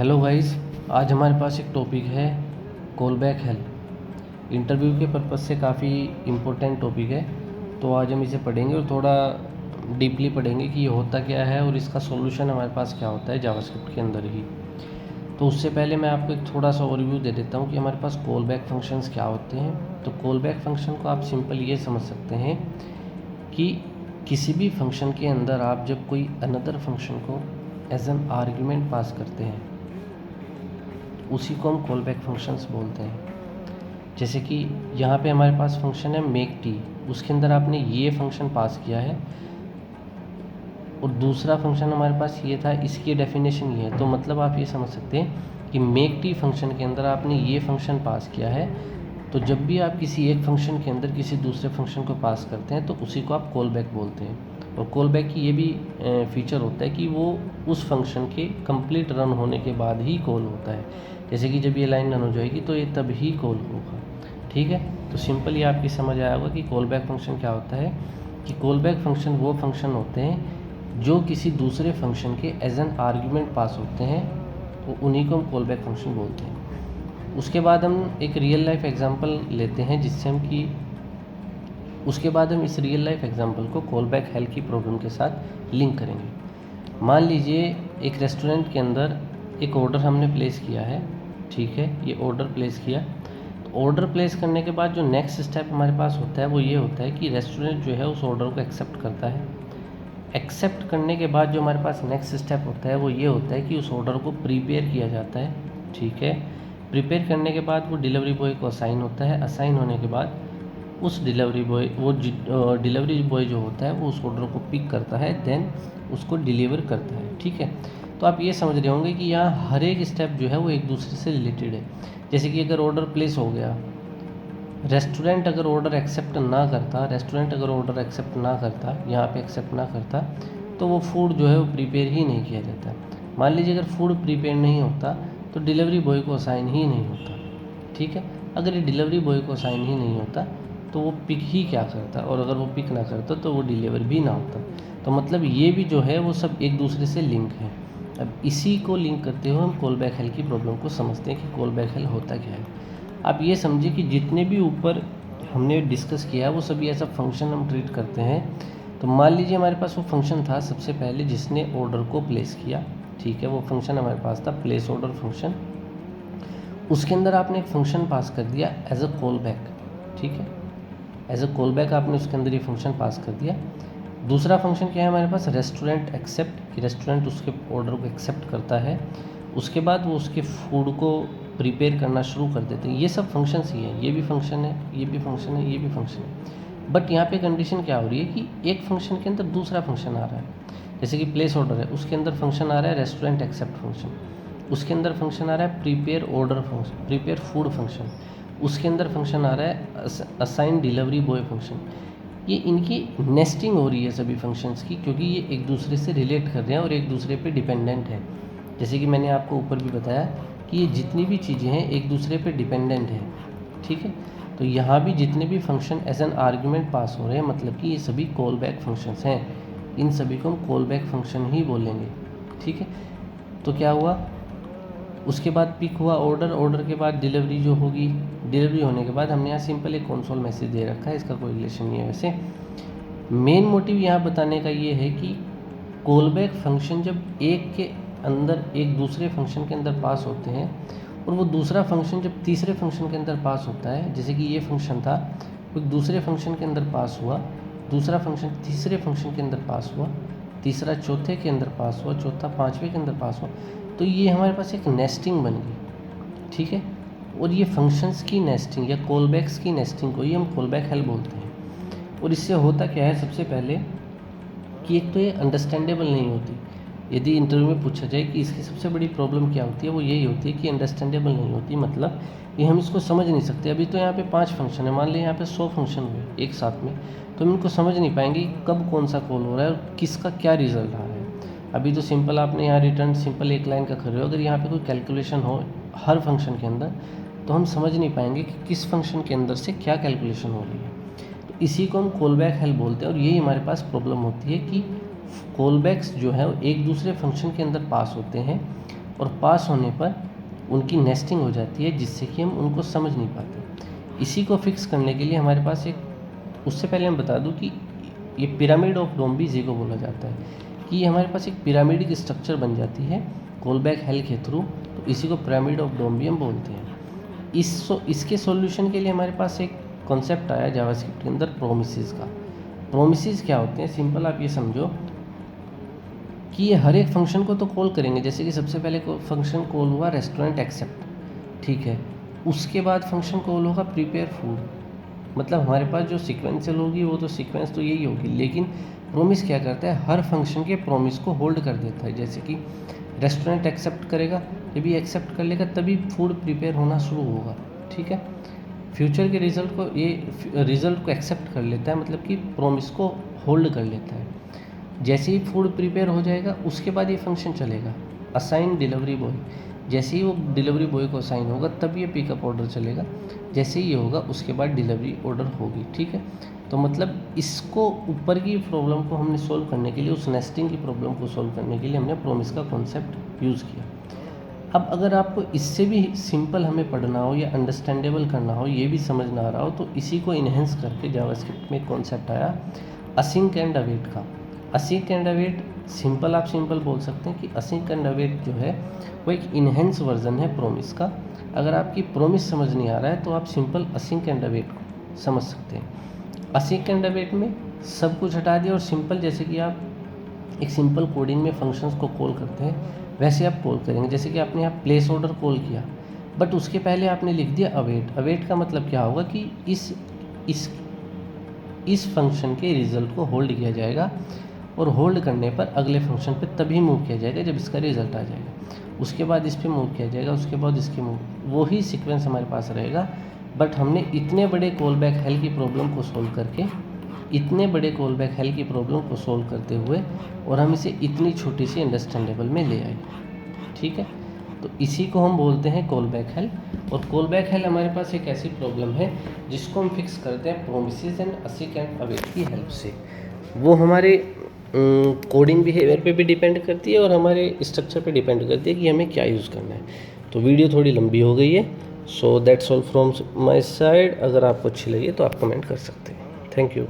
Hello guys, आज हमारे पास एक टॉपिक है कॉल बैक हेल्प। इंटरव्यू के पर्पज़ से काफ़ी इम्पोर्टेंट टॉपिक है, तो आज हम इसे पढ़ेंगे और थोड़ा डीपली पढ़ेंगे कि ये होता क्या है और इसका सॉल्यूशन हमारे पास क्या होता है जावास्क्रिप्ट के अंदर ही। तो उससे पहले मैं आपको एक थोड़ा सा ओवरव्यू दे देता हूँ कि हमारे पास कॉल बैक फंक्शंस क्या होते हैं। तो कॉल बैक फंक्शन को आप सिंपल ये समझ सकते हैं कि किसी भी फंक्शन के अंदर आप जब कोई अनदर फंक्शन को एज एन आर्ग्यूमेंट पास करते हैं, उसी को हम कॉल बैक फंक्शंस बोलते हैं। जैसे कि यहाँ पे हमारे पास फंक्शन है मेक टी, उसके अंदर आपने ये फंक्शन पास किया है और दूसरा फंक्शन हमारे पास ये था, इसकी डेफिनेशन ये है। तो मतलब आप ये समझ सकते हैं कि मेक टी फंक्शन के अंदर आपने ये फंक्शन पास किया है, तो जब भी आप किसी एक फंक्शन के अंदर किसी दूसरे फंक्शन को पास करते हैं तो उसी को आप कॉल बैक बोलते हैं। और कॉल बैक की ये भी फीचर होता है कि वो उस फंक्शन के कंप्लीट रन होने के बाद ही कॉल होता है। जैसे कि जब ये लाइन रन हो जाएगी तो ये तब ही कॉल होगा। ठीक है, तो सिंपली आपकी समझ आया होगा कि कॉल बैक फंक्शन क्या होता है। कि कॉल बैक फंक्शन वो फंक्शन होते हैं जो किसी दूसरे फंक्शन के एज एन आर्ग्यूमेंट पास होते हैं, तो उन्हीं को हम कॉल बैक फंक्शन बोलते हैं। उसके बाद हम एक रियल लाइफ एग्जांपल लेते हैं जिससे हम कि उसके बाद हम इस रियल लाइफ एग्जांपल को कॉल बैक हेल्प की प्रॉब्लम के साथ लिंक करेंगे। मान लीजिए एक रेस्टोरेंट के अंदर एक ऑर्डर हमने प्लेस किया है। ठीक है, ये ऑर्डर प्लेस किया। तो ऑर्डर प्लेस करने के बाद जो नेक्स्ट स्टेप हमारे पास होता है वो ये होता है कि रेस्टोरेंट जो है उस ऑर्डर को एक्सेप्ट करता है। एक्सेप्ट करने के बाद जो हमारे पास नेक्स्ट स्टेप होता है वो ये होता है कि उस ऑर्डर को प्रिपेयर किया जाता है। ठीक है, प्रिपेयर करने के बाद वो डिलीवरी बॉय को असाइन होता है। असाइन होने के बाद उस डिलीवरी बॉय जो होता है वो उस ऑर्डर को पिक करता है, देन उसको डिलीवर करता है। ठीक है, तो आप ये समझ रहे होंगे कि यहाँ हर एक स्टेप जो है वो एक दूसरे से रिलेटेड है। जैसे कि अगर ऑर्डर प्लेस हो गया, रेस्टोरेंट अगर ऑर्डर एक्सेप्ट ना करता, यहाँ पे एक्सेप्ट ना करता, तो वो फूड जो है वो प्रिपेयर ही नहीं किया जाता। मान लीजिए अगर फूड प्रिपेयर नहीं होता तो डिलीवरी बॉय को असाइन ही नहीं होता। ठीक है, अगर ये डिलीवरी बॉय को असाइन ही नहीं होता तो वो पिक ही क्या करता, और अगर वो पिक ना करता तो वो डिलीवर भी ना होता। तो मतलब ये भी जो है वो सब एक दूसरे से लिंक है। अब इसी को लिंक करते हुए हम कॉल बैक हेल्प की प्रॉब्लम को समझते हैं कि कॉल बैक हेल्प होता क्या है। आप ये समझिए कि जितने भी ऊपर हमने डिस्कस किया है वो सभी ऐसा फंक्शन हम ट्रीट करते हैं। तो मान लीजिए हमारे पास वो फंक्शन था सबसे पहले जिसने ऑर्डर को प्लेस किया। ठीक है, वो फंक्शन हमारे पास था प्लेस ऑर्डर फंक्शन। उसके अंदर आपने एक फंक्शन पास कर दिया एज अ कॉल बैक। ठीक है, एज अ कॉल बैक आपने उसके अंदर ये फंक्शन पास कर दिया। दूसरा फंक्शन क्या है हमारे पास, रेस्टोरेंट एक्सेप्ट, कि रेस्टोरेंट उसके ऑर्डर को एक्सेप्ट करता है। उसके बाद वो उसके फूड को प्रिपेयर करना शुरू कर देते हैं। ये सब फंक्शंस ही हैं, ये भी फंक्शन है, ये भी फंक्शन है, ये भी फंक्शन है। बट यहाँ पे कंडीशन क्या हो रही है कि एक फंक्शन के अंदर दूसरा फंक्शन आ रहा है। जैसे कि प्लेस ऑर्डर है, उसके अंदर फंक्शन आ रहा है रेस्टोरेंट एक्सेप्ट फंक्शन। उसके अंदर फंक्शन आ रहा है prepare order function, prepare food function. उसके अंदर फंक्शन आ रहा है असाइन डिलीवरी बॉय फंक्शन। ये इनकी नेस्टिंग हो रही है सभी फंक्शंस की, क्योंकि ये एक दूसरे से रिलेट कर रहे हैं और एक दूसरे पे डिपेंडेंट है। जैसे कि मैंने आपको ऊपर भी बताया कि ये जितनी भी चीज़ें हैं एक दूसरे पे डिपेंडेंट हैं। ठीक है, तो यहाँ भी जितने भी function as an argument pass हो रहे हैं मतलब कि ये सभी कॉल बैक फंक्शंस हैं। इन सभी को हम कॉल बैक फंक्शन ही बोलेंगे। ठीक है, तो क्या हुआ, उसके बाद पिक हुआ ऑर्डर, ऑर्डर के बाद डिलीवरी जो होगी, डिलीवरी होने के बाद हमने यहाँ सिंपल एक कंसोल मैसेज दे रखा है, इसका कोई रिलेशन नहीं है। वैसे मेन मोटिव यहाँ बताने का ये है कि कॉल बैक फंक्शन जब एक के अंदर एक दूसरे फंक्शन के अंदर पास होते हैं और वो दूसरा फंक्शन जब तीसरे फंक्शन के अंदर पास होता है, जैसे कि ये फंक्शन था वो दूसरे फंक्शन के अंदर पास हुआ, दूसरा फंक्शन तीसरे फंक्शन के अंदर पास हुआ, तीसरा चौथे के अंदर पास हुआ, चौथा पाँचवें के अंदर पास हुआ, तो ये हमारे पास एक नेस्टिंग बन गई। ठीक है, और ये फंक्शंस की नेस्टिंग या कॉलबैक्स की नेस्टिंग को ही हम कॉलबैक हेल्प बोलते हैं। और इससे होता क्या है, सबसे पहले कि एक तो ये अंडरस्टैंडेबल नहीं होती। यदि इंटरव्यू में पूछा जाए कि इसकी सबसे बड़ी प्रॉब्लम क्या होती है, वो यही होती है कि अंडरस्टैंडेबल नहीं होती। मतलब ये हम इसको समझ नहीं सकते। अभी तो यहाँ पे 5 फंक्शन है, मान लें यहाँ पे 100 फंक्शन हुए एक साथ में, तो हम इनको समझ नहीं पाएंगे कि कब कौन सा कॉल हो रहा है और किसका क्या रिजल्ट आ रहा है। अभी तो सिंपल आपने यहाँ रिटर्न सिंपल एक लाइन का कर रहे हो, अगर यहाँ पे कोई कैलकुलेशन हो हर फंक्शन के अंदर तो हम समझ नहीं पाएंगे कि किस फंक्शन के अंदर से क्या कैलकुलेशन हो रही है। तो इसी को हम कॉलबैक हेल्प बोलते हैं। और यही हमारे पास प्रॉब्लम होती है कि कॉलबैक्स जो है एक दूसरे फंक्शन के अंदर पास होते हैं और पास होने पर उनकी नेस्टिंग हो जाती है, जिससे कि हम उनको समझ नहीं पाते। इसी को फिक्स करने के लिए हमारे पास एक, उससे पहले मैं बता दूं कि ये पिरामिड ऑफ डोम्बीजे को बोला जाता है कि हमारे पास एक पिरामिडिक स्ट्रक्चर बन जाती है कोलबैक हेल के थ्रू, तो इसी को पिरामिड ऑफ डोम्बी हम बोलते हैं। इसके सॉल्यूशन के लिए हमारे पास एक कॉन्सेप्ट आया जावास्क्रिप्ट के अंदर, प्रोमिसेस का। प्रोमिसेस क्या होते हैं, सिंपल आप ये समझो कि ये हर एक फंक्शन को तो कॉल करेंगे। जैसे कि सबसे पहले फंक्शन कॉल हुआ रेस्टोरेंट एक्सेप्ट, ठीक है। उसके बाद फंक्शन कॉल होगा प्रिपेयर फूड, मतलब हमारे पास जो सीक्वेंशियल होगी वो तो सीक्वेंस तो यही होगी, लेकिन प्रोमिस क्या करता है, हर फंक्शन के प्रोमिस को होल्ड कर देता है। जैसे कि रेस्टोरेंट एक्सेप्ट करेगा, जब ये एक्सेप्ट कर लेगा तभी फूड प्रिपेयर होना शुरू होगा, ठीक है। फ्यूचर के रिजल्ट को, ये रिजल्ट को एक्सेप्ट कर लेता है, मतलब कि प्रोमिस को होल्ड कर लेता है। जैसे ही फूड प्रिपेयर हो जाएगा उसके बाद ये फंक्शन चलेगा असाइन डिलीवरी बॉय। जैसे ही वो डिलीवरी बॉय को असाइन होगा तब ये पिकअप ऑर्डर चलेगा, जैसे ही ये होगा उसके बाद डिलीवरी ऑर्डर होगी, ठीक है। तो मतलब इसको ऊपर की प्रॉब्लम को हमने सोल्व करने के लिए, उस नेस्टिंग की प्रॉब्लम को सोल्व करने के लिए हमने प्रोमिस का कॉन्सेप्ट यूज़ किया। अब अगर आपको इससे भी सिंपल हमें पढ़ना हो या अंडरस्टैंडेबल करना हो, ये भी समझ ना आ रहा हो, तो इसी को इन्हेंस करके जावास्क्रिप्ट में कॉन्सेप्ट आया असिंक एंड अवेट का। असिंक एंड अवेट सिंपल, आप सिंपल बोल सकते हैं कि असिंक एंड अवेट जो है वो एक इन्हेंस वर्जन है प्रोमिस का। अगर आपकी प्रोमिस समझ नहीं आ रहा है तो आप सिंपल असिंक एंड अवेट को समझ सकते हैं। असिंक एंड अवेट में सब कुछ हटा दिया और सिंपल, जैसे कि आप एक सिंपल कोडिंग में फंक्शंस को कॉल करते हैं वैसे आप कॉल करेंगे। जैसे कि आपने यहाँ प्लेस ऑर्डर कॉल किया, बट उसके पहले आपने लिख दिया अवेट। अवेट का मतलब क्या होगा कि इस फंक्शन के रिज़ल्ट को होल्ड किया जाएगा, और होल्ड करने पर अगले फंक्शन पे तभी मूव किया जाएगा जब इसका रिज़ल्ट आ जाएगा। उसके बाद इस पे मूव किया जाएगा, उसके बाद इसके मूव, वही सीक्वेंस हमारे पास रहेगा। बट हमने इतने बड़े कॉल बैक हेल की प्रॉब्लम को सोल्व करके, इतने बड़े कॉल बैक हेल की प्रॉब्लम को सोल्व करते हुए, और हम इसे इतनी छोटी सी अंडरस्टैंडेबल में ले आए, ठीक है। तो इसी को हम बोलते हैं कॉल बैक हेल। और कॉल बैक हेल हमारे पास एक ऐसी प्रॉब्लम है जिसको हम फिक्स करते हैं promises and async and await की हेल्प से। वो हमारे कोडिंग बिहेवियर पे भी डिपेंड करती है और हमारे स्ट्रक्चर पे डिपेंड करती है कि हमें क्या यूज़ करना है। तो वीडियो थोड़ी लंबी हो गई है, so that's all from my side. अगर आपको अच्छी लगी तो आप कमेंट कर सकते हैं। Thank you.